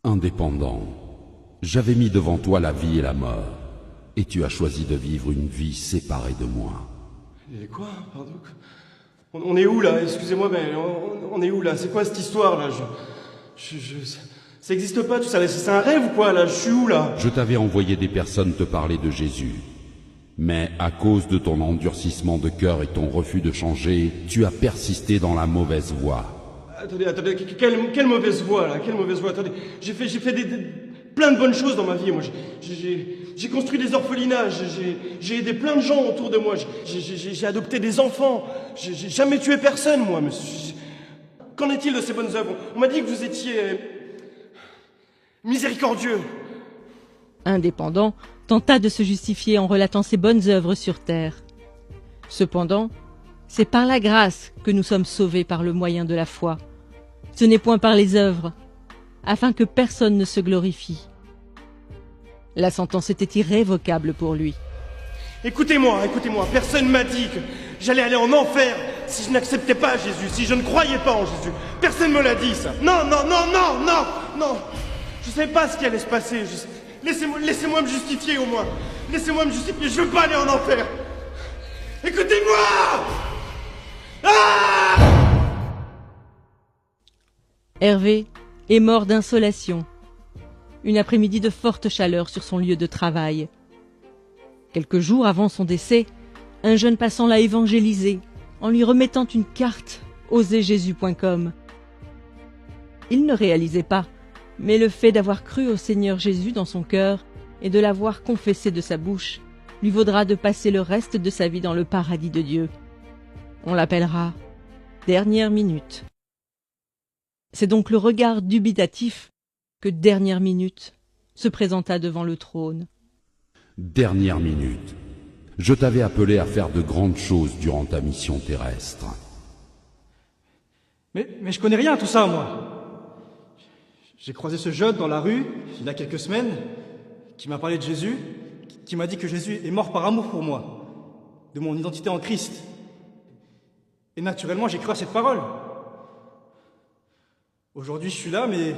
Indépendant, j'avais mis devant toi la vie et la mort, et tu as choisi de vivre une vie séparée de moi. Et quoi? Pardon? On est où là? Excusez-moi, mais on est où là? C'est quoi cette histoire là? Ça existe pas tout ça, c'est un rêve ou quoi là? Je suis où là? Je t'avais envoyé des personnes te parler de Jésus, mais à cause de ton endurcissement de cœur et ton refus de changer, tu as persisté dans la mauvaise voie. Attendez, quelle mauvaise voie là? Quelle mauvaise voie? Attendez, j'ai fait plein de bonnes choses dans ma vie, moi. J'ai construit des orphelinats, j'ai aidé plein de gens autour de moi, j'ai adopté des enfants, j'ai jamais tué personne, moi. Qu'en est-il de ces bonnes œuvres? On m'a dit que vous étiez miséricordieux. Indépendant tenta de se justifier en relatant ses bonnes œuvres sur terre. Cependant, c'est par la grâce que nous sommes sauvés par le moyen de la foi. Ce n'est point par les œuvres, afin que personne ne se glorifie. La sentence était irrévocable pour lui. Écoutez-moi, personne m'a dit que j'allais aller en enfer si je n'acceptais pas Jésus, si je ne croyais pas en Jésus. Personne me l'a dit, ça. Non. Je sais pas ce qui allait se passer. Laissez-moi me justifier au moins. Laissez-moi me justifier, je veux pas aller en enfer. Écoutez-moi! Ah! Hervé est mort d'insolation. Une après-midi de forte chaleur sur son lieu de travail. Quelques jours avant son décès, un jeune passant l'a évangélisé en lui remettant une carte oserjésus.com. Il ne réalisait pas, mais le fait d'avoir cru au Seigneur Jésus dans son cœur et de l'avoir confessé de sa bouche lui vaudra de passer le reste de sa vie dans le paradis de Dieu. On l'appellera Dernière Minute. C'est donc le regard dubitatif que Dernière Minute se présenta devant le trône. Dernière minute. Je t'avais appelé à faire de grandes choses durant ta mission terrestre. Mais je connais rien à tout ça, moi. J'ai croisé ce jeune dans la rue, il y a quelques semaines, qui m'a parlé de Jésus, qui m'a dit que Jésus est mort par amour pour moi, de mon identité en Christ. Et naturellement, j'ai cru à cette parole. Aujourd'hui, je suis là, mais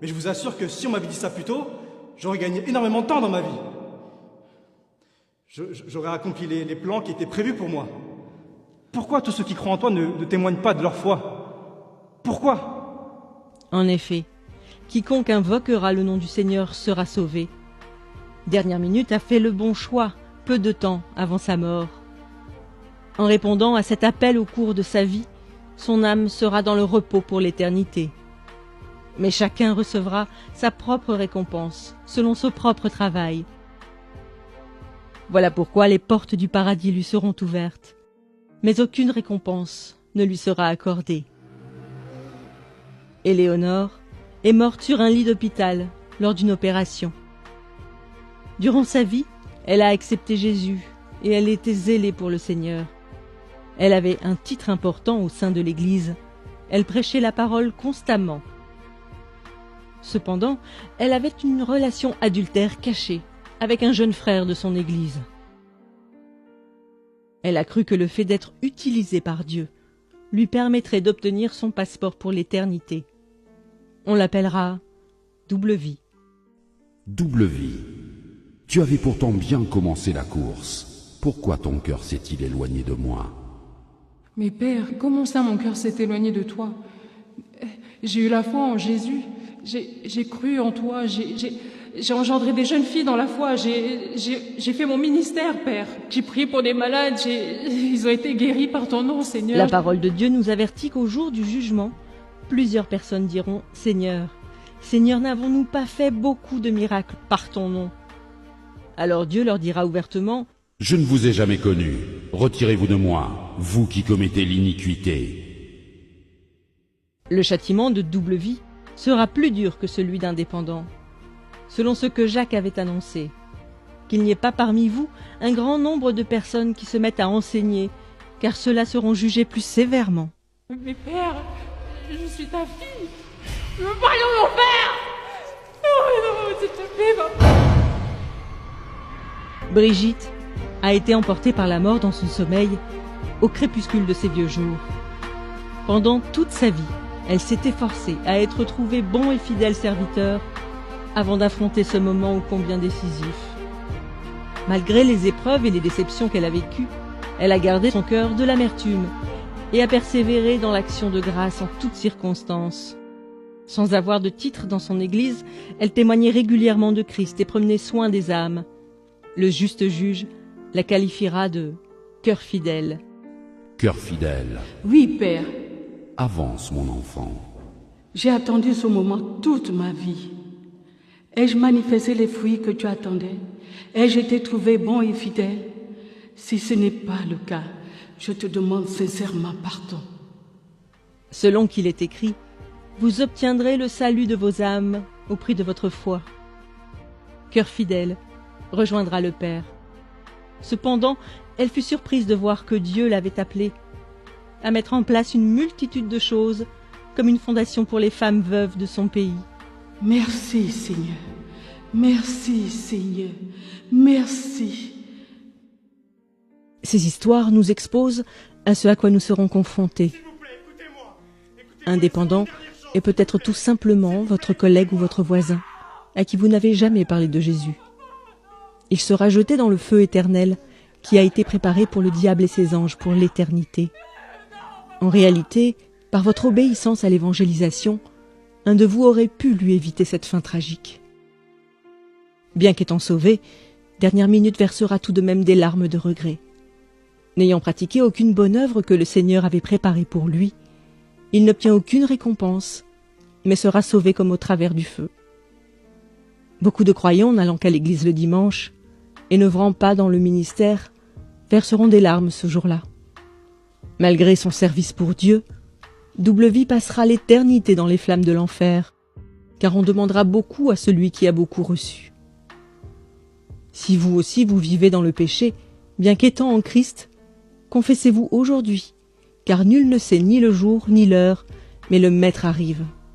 je vous assure que si on m'avait dit ça plus tôt, j'aurais gagné énormément de temps dans ma vie. J'aurais accompli les plans qui étaient prévus pour moi. Pourquoi tous ceux qui croient en toi ne témoignent pas de leur foi? Pourquoi? En effet, quiconque invoquera le nom du Seigneur sera sauvé. Dernière Minute a fait le bon choix, peu de temps avant sa mort. En répondant à cet appel au cours de sa vie, son âme sera dans le repos pour l'éternité. Mais chacun recevra sa propre récompense, selon son propre travail. Voilà pourquoi les portes du paradis lui seront ouvertes, mais aucune récompense ne lui sera accordée. Éléonore est morte sur un lit d'hôpital lors d'une opération. Durant sa vie, elle a accepté Jésus et elle était zélée pour le Seigneur. Elle avait un titre important au sein de l'Église. Elle prêchait la parole constamment. Cependant, elle avait une relation adultère cachée avec un jeune frère de son Église. Elle a cru que le fait d'être utilisée par Dieu lui permettrait d'obtenir son passeport pour l'éternité. On l'appellera Double Vie. Double vie. Tu avais pourtant bien commencé la course. Pourquoi ton cœur s'est-il éloigné de moi? Mais Père, comment ça mon cœur s'est éloigné de toi? J'ai eu la foi en Jésus, j'ai cru en toi, j'ai engendré des jeunes filles dans la foi, j'ai fait mon ministère, Père. J'ai prié pour des malades, ils ont été guéris par ton nom, Seigneur. La parole de Dieu nous avertit qu'au jour du jugement, plusieurs personnes diront « Seigneur, Seigneur, n'avons-nous pas fait beaucoup de miracles par ton nom ?» Alors Dieu leur dira ouvertement « Je ne vous ai jamais connu. Retirez-vous de moi, vous qui commettez l'iniquité. » Le châtiment de double vie sera plus dur que celui d'indépendant, selon ce que Jacques avait annoncé, qu'il n'y ait pas parmi vous un grand nombre de personnes qui se mettent à enseigner, car ceux-là seront jugés plus sévèrement. Mais Père, je suis ta fille. Je veux pas aller en enfer. Non, s'il te plaît, papa. Brigitte a été emportée par la mort dans son sommeil au crépuscule de ses vieux jours. Pendant toute sa vie, Elle s'est efforcée à être trouvée bon et fidèle serviteur avant d'affronter ce moment ô combien décisif. Malgré les épreuves et les déceptions qu'elle a vécues, elle a gardé son cœur de l'amertume et a persévéré dans l'action de grâce en toutes circonstances. Sans avoir de titre dans son église, elle témoignait régulièrement de Christ et prenait soin des âmes. Le juste juge la qualifiera de « cœur fidèle ». Cœur fidèle, Oui, Père, avance mon enfant. j'ai attendu ce moment toute ma vie. Ai-je manifesté les fruits que tu attendais? Ai-je été trouvé bon et fidèle? Si ce n'est pas le cas, je te demande sincèrement pardon. Selon qu'il est écrit, vous obtiendrez le salut de vos âmes au prix de votre foi. Cœur fidèle rejoindra le Père. Cependant, elle fut surprise de voir que Dieu l'avait appelée à mettre en place une multitude de choses, comme une fondation pour les femmes veuves de son pays. Merci, Seigneur. Merci, Seigneur. Merci. Ces histoires nous exposent à ce à quoi nous serons confrontés. Indépendant et peut-être tout simplement votre collègue ou votre voisin, à qui vous n'avez jamais parlé de Jésus. Il sera jeté dans le feu éternel qui a été préparé pour le diable et ses anges pour l'éternité. En réalité, par votre obéissance à l'évangélisation, un de vous aurait pu lui éviter cette fin tragique. Bien qu'étant sauvé, Dernière Minute versera tout de même des larmes de regret. N'ayant pratiqué aucune bonne œuvre que le Seigneur avait préparée pour lui, il n'obtient aucune récompense, mais sera sauvé comme au travers du feu. Beaucoup de croyants n'allant qu'à l'église le dimanche et n'œuvrant pas dans le ministère verseront des larmes ce jour-là. Malgré son service pour Dieu, Double Vie passera l'éternité dans les flammes de l'enfer, car on demandera beaucoup à celui qui a beaucoup reçu. Si vous aussi vous vivez dans le péché, bien qu'étant en Christ, confessez-vous aujourd'hui, car nul ne sait ni le jour ni l'heure, mais le Maître arrive.